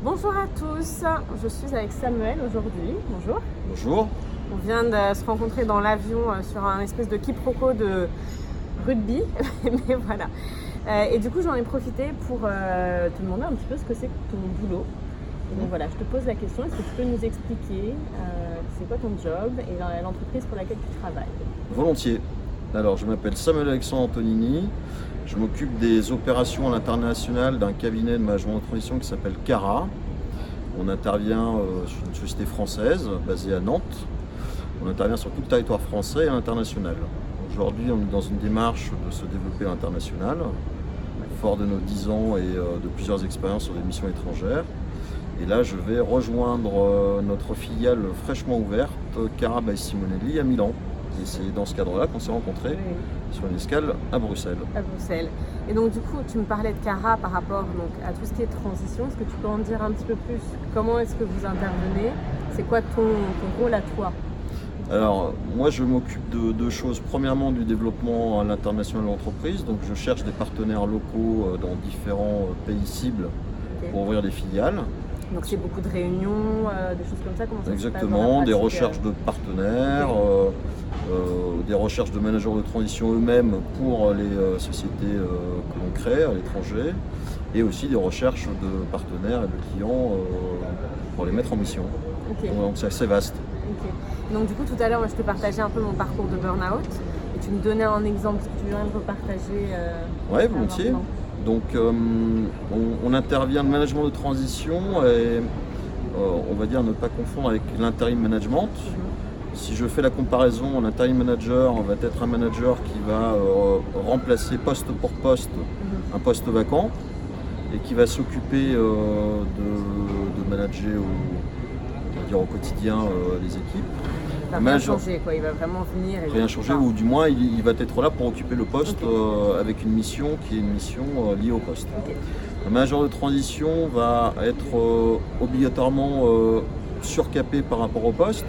Bonjour à tous, je suis avec Samuel aujourd'hui. Bonjour. Bonjour. On vient de se rencontrer dans l'avion sur un espèce de quiproquo de rugby, mais voilà. Et du coup, j'en ai profité pour te demander un petit peu ce que c'est que ton boulot. Et donc voilà, je te pose la question, est-ce que tu peux nous expliquer c'est quoi ton job et l'entreprise pour laquelle tu travailles? Volontiers. Alors, je m'appelle Samuel Alexandre Antonini. Je m'occupe des opérations à l'international d'un cabinet de management de transition qui s'appelle Cara. On intervient sur une société française basée à Nantes. On intervient sur tout le territoire français et à l'international. Aujourd'hui, on est dans une démarche de se développer à l'international, fort de nos 10 ans et de plusieurs expériences sur des missions étrangères. Et là, je vais rejoindre notre filiale fraîchement ouverte, Cara by Simonelli, à Milan. Et c'est dans ce cadre-là qu'on s'est rencontrés sur une escale à Bruxelles. À Bruxelles. Et donc du coup, tu me parlais de Cara par rapport à tout ce qui est transition. Est-ce que tu peux en dire un petit peu plus? Comment est-ce que vous intervenez? C'est quoi ton rôle à toi? Alors, moi, je m'occupe de deux choses. Premièrement, du développement à l'international de l'entreprise. Donc, je cherche des partenaires locaux dans différents pays cibles pour ouvrir des filiales. Donc, c'est beaucoup de réunions, des choses comme ça? Comment ça Exactement, des recherches de partenaires, des recherches de managers de transition eux-mêmes pour les sociétés que l'on crée à l'étranger, et aussi des recherches de partenaires et de clients pour les mettre en mission. Donc, c'est assez vaste. Donc du coup, tout à l'heure, je te partageais un peu mon parcours de burn-out et tu me donnais un exemple. Est-ce que tu veux bien me repartager? Oui, volontiers. Donc on intervient de management de transition et on va dire ne pas confondre avec l'interim management. Si je fais la comparaison, un interim manager va être un manager qui va remplacer poste pour poste un poste vacant et qui va s'occuper de manager au quotidien les équipes. Il va rien changer, quoi. Il va vraiment venir. Rien changer, ou du moins il va être là pour occuper le poste avec une mission qui est une mission liée au poste. Un manager de transition va être obligatoirement surcapé par rapport au poste,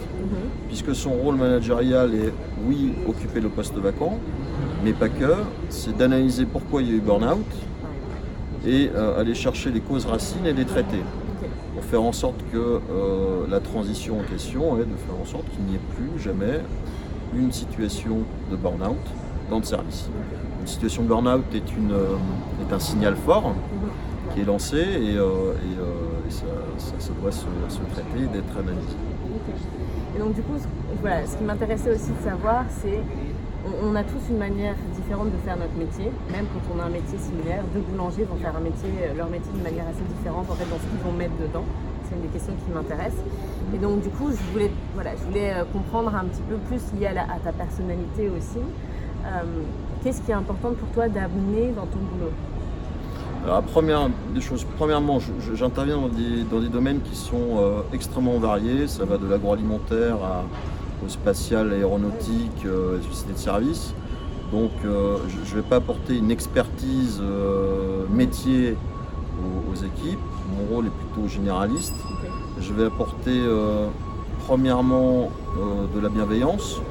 puisque son rôle managérial est, oui, occuper le poste vacant, mais pas que, c'est d'analyser pourquoi il y a eu burn-out et aller chercher les causes racines et les traiter. Pour faire en sorte que la transition en question est de faire en sorte qu'il n'y ait plus jamais une situation de burn-out dans le service. Une situation de burn-out est un signal fort qui est lancé et ça doit se traiter et d'être analysé. Et donc du coup, voilà, ce qui m'intéressait aussi de savoir, c'est on a tous une manière différente de faire notre métier, même quand on a un métier similaire. Deux boulangers vont faire leur métier d'une manière assez différente en fait, dans ce qu'ils vont mettre dedans. C'est une des questions qui m'intéresse. Et donc du coup, je voulais comprendre un petit peu plus lié à ta personnalité aussi. Qu'est-ce qui est important pour toi d'amener dans ton boulot? Alors, premièrement, j'interviens dans des domaines qui sont extrêmement variés. Ça va de l'agroalimentaire au spatial, aéronautique, sociétés de services. Donc je ne vais pas apporter une expertise métier aux équipes. Mon rôle est plutôt généraliste. Je vais apporter premièrement de la bienveillance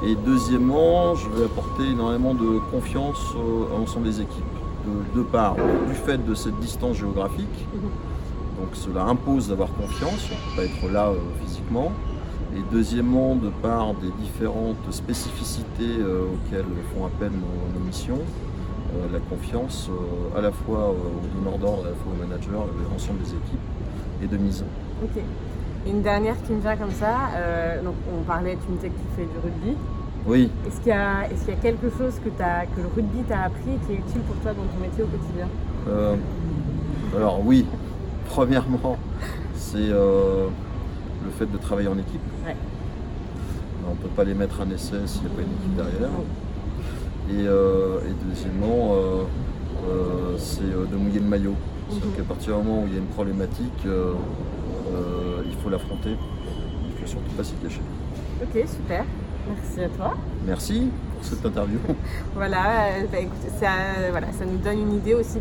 et deuxièmement je vais apporter énormément de confiance à l'ensemble des équipes. De part du fait de cette distance géographique, donc cela impose d'avoir confiance, on ne peut pas être là physiquement. Et deuxièmement, de part des différentes spécificités auxquelles font appel nos missions, la confiance à la fois au donneur d'ordre, à la fois au manager, à l'ensemble des équipes et de mise. Ok. Une dernière qui me vient comme ça, donc on parlait, tu me disais que tu fais du rugby. Oui. Est-ce qu'il y a quelque chose que le rugby t'a appris qui est utile pour toi dans ton métier au quotidien? Alors oui, premièrement, c'est le fait de travailler en équipe. Ouais. On ne peut pas les mettre un essai s'il n'y a pas une équipe derrière. Et deuxièmement, c'est de mouiller le maillot. C'est-à-dire qu'à partir du moment où il y a une problématique, il faut l'affronter. Il ne faut surtout pas s'y cacher. Ok, super. Merci à toi. Merci pour cette interview. Voilà, écoute, ça nous donne une idée aussi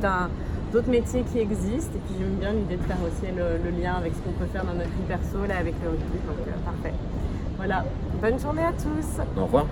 d'autres métiers qui existent. Et puis j'aime bien l'idée de faire aussi le lien avec ce qu'on peut faire dans notre vie perso là, avec le rugby. Donc parfait. Voilà, bonne journée à tous. Au revoir.